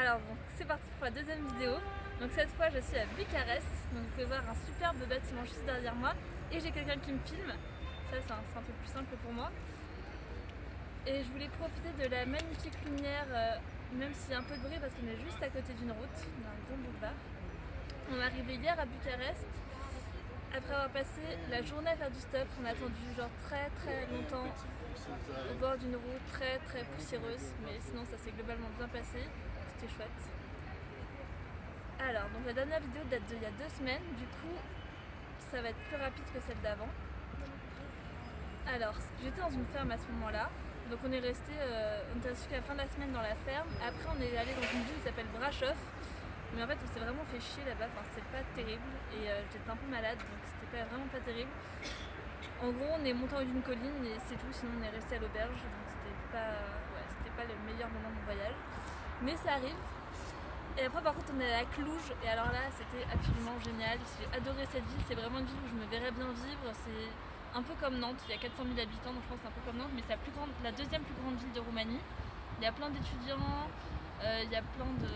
Alors bon, c'est parti pour la deuxième vidéo. Donc cette fois je suis à Bucarest, donc vous pouvez voir un superbe bâtiment juste derrière moi et j'ai quelqu'un qui me filme. Ça c'est un peu plus simple pour moi. Et je voulais profiter de la magnifique lumière, même s'il y a un peu de bruit parce qu'on est juste à côté d'une route, on a un grand boulevard. On est arrivé hier à Bucarest, après avoir passé la journée à faire du stop. On a attendu genre très longtemps au bord d'une route très poussiéreuse, mais sinon ça s'est globalement bien passé, c'était chouette. Alors, donc la dernière vidéo date d'il y a 2 semaines, du coup ça va être plus rapide que celle d'avant. Alors, j'étais dans une ferme à ce moment-là, donc on est resté jusqu'à la fin de la semaine dans la ferme. Après on est allé dans une ville qui s'appelle Brasov, mais en fait on s'est vraiment fait chier là-bas, enfin c'était pas terrible et j'étais un peu malade donc c'était vraiment pas terrible. En gros on est monté en haut d'une colline et c'est tout, sinon on est resté à l'auberge, donc c'était pas le meilleur moment de mon voyage, mais ça arrive. Et après par contre on est allé à Cluj et alors là c'était absolument génial, j'ai adoré cette ville, c'est vraiment une ville où je me verrais bien vivre. C'est un peu comme Nantes, il y a 400 000 habitants donc je pense que c'est un peu comme Nantes, mais c'est la deuxième plus grande ville de Roumanie. Il y a plein d'étudiants, il y a plein de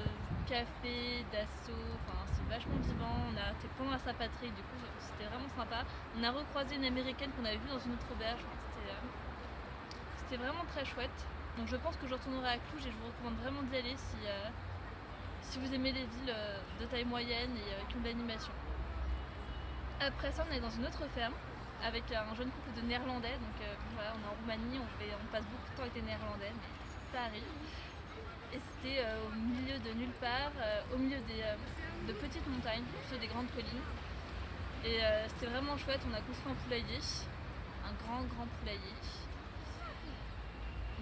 cafés, d'assos, enfin c'est vachement vivant. On a été pendant la Saint-Patrick, du coup c'était vraiment sympa. On a recroisé une américaine qu'on avait vue dans une autre auberge, c'était vraiment très chouette. Donc je pense que je retournerai à Cluj et je vous recommande vraiment d'y aller si vous aimez les villes de taille moyenne et qui ont de l'animation. Après ça on est dans une autre ferme avec un jeune couple de néerlandais, donc voilà, on est en Roumanie, on passe beaucoup de temps avec les néerlandais, mais ça arrive. Et c'était au milieu de nulle part, au milieu de petites montagnes, plutôt des grandes collines. Et c'était vraiment chouette, on a construit un poulailler, un grand poulailler.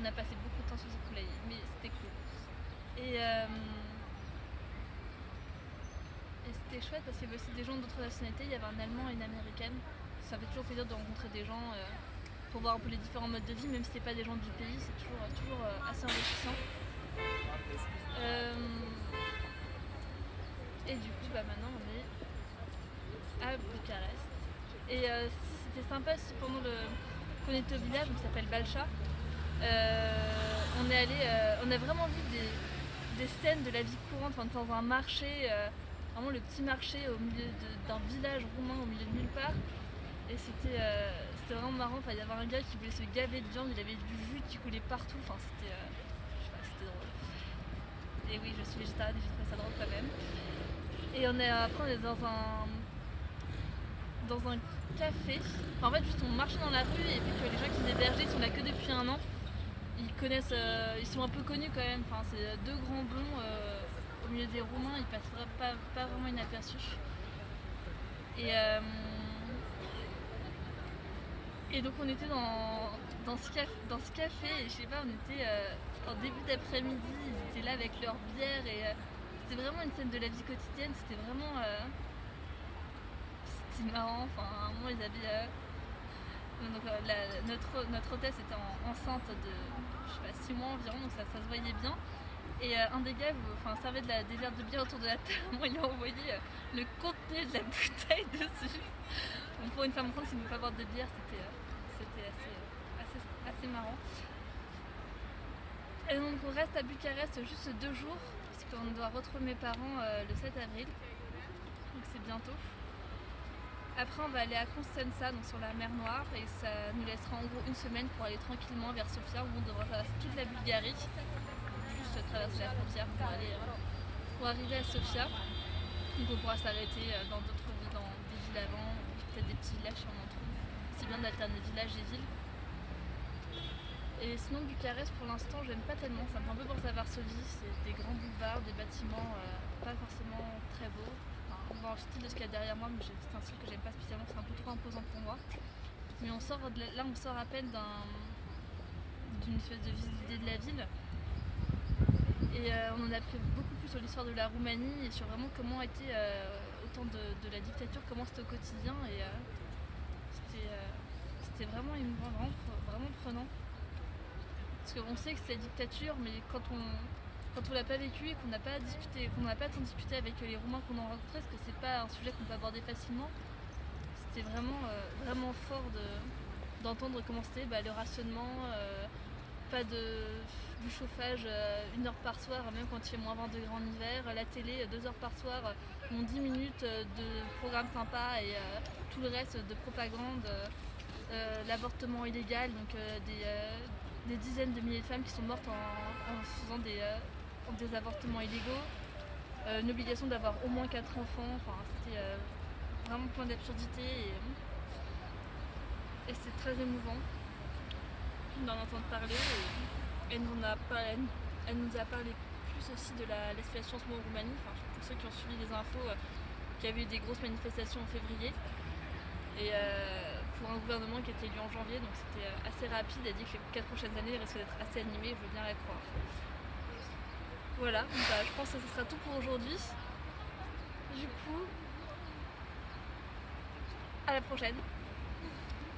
On a passé beaucoup de temps sur ce poulailler, mais c'était cool. Et c'était chouette parce qu'il y avait aussi des gens d'autres nationalités, il y avait un Allemand et une Américaine. Ça fait toujours plaisir de rencontrer des gens pour voir un peu les différents modes de vie, même si c'est pas des gens du pays, c'est toujours assez enrichissant. Et du coup maintenant on est à Bucarest. Et si c'était sympa aussi pendant qu'on était au village qui s'appelle Balcha, on a vraiment vu des scènes de la vie courante, dans un marché, vraiment le petit marché au milieu d'un village roumain au milieu de nulle part. Et c'était vraiment marrant, il y avait un gars qui voulait se gaver de viande, il avait du jus qui coulait partout, c'était drôle. Et oui, je suis végétarienne et j'ai trouvé ça drôle quand même. Et après on est dans un café, en fait juste on marchait dans la rue et vu que les gens qui hébergeaient ils sont là que depuis 1 an, ils sont un peu connus quand même, c'est 2 grands blonds au milieu des Roumains, ils passent pas vraiment inaperçus. Et donc on était dans ce café et je sais pas, on était en début d'après-midi, ils étaient là avec leur bière et c'était vraiment une scène de la vie quotidienne, c'était vraiment c'était marrant, à un moment ils avaient donc, notre hôtesse était enceinte de je sais pas 6 mois environ, donc ça se voyait bien. Et un des gars servait des verres de bière autour de la table, il lui a envoyé le contenu de la bouteille dessus. Donc pour une femme enceinte qui ne veut pas boire de bière, c'était assez marrant. Et donc on reste à Bucarest juste 2 jours, puisqu'on doit retrouver mes parents le 7 avril, donc c'est bientôt. Après on va aller à Constanța, donc sur la mer Noire, et ça nous laissera en gros 1 semaine pour aller tranquillement vers Sofia, où on devra traverser toute la Bulgarie, juste traverser la frontière pour arriver à Sofia. Donc on pourra s'arrêter dans d'autres villes, dans des villes avant, peut-être des petits villages si on en trouve. C'est bien d'alterner villages et villes. Et sinon Bucarest pour l'instant j'aime pas tellement, ça me fait un peu penser à Varsovie, c'est des grands boulevards, des bâtiments pas forcément très beaux. Dans le style de ce qu'il y a derrière moi, mais c'est un style que j'aime pas spécialement, c'est un peu trop imposant pour moi. Mais on sort à peine d'une espèce de visite d'idée de la ville. Et on en a appris beaucoup plus sur l'histoire de la Roumanie et sur vraiment comment était au temps de la dictature, comment c'était au quotidien. Et c'était vraiment émouvant, vraiment prenant. Parce qu'on sait que c'est la dictature, mais quand on l'a pas vécu et qu'on n'a pas tant discuté avec les Roumains qu'on a rencontrés, parce que c'est pas un sujet qu'on peut aborder facilement, c'était vraiment fort d'entendre comment c'était le rationnement, pas du chauffage 1 heure par soir, même quand il fait moins 20 degrés en hiver. La télé 2 heures par soir, 10 minutes de programmes sympas et tout le reste de propagande. L'avortement illégal, donc des dizaines de milliers de femmes qui sont mortes en faisant des avortements illégaux. Une obligation d'avoir au moins 4 enfants, enfin, c'était vraiment plein d'absurdités et c'est très émouvant d'en entendre parler. Et elle nous a parlé plus aussi de la situation en ce moment en Roumanie, enfin, pour ceux qui ont suivi les infos, qu'il y avait eu des grosses manifestations en février. Et pour un gouvernement qui a été élu en janvier, donc c'était assez rapide. Elle dit que les 4 prochaines années risquent d'être assez animées, je veux bien la croire. Voilà, bah, je pense que ce sera tout pour aujourd'hui. Du coup, à la prochaine.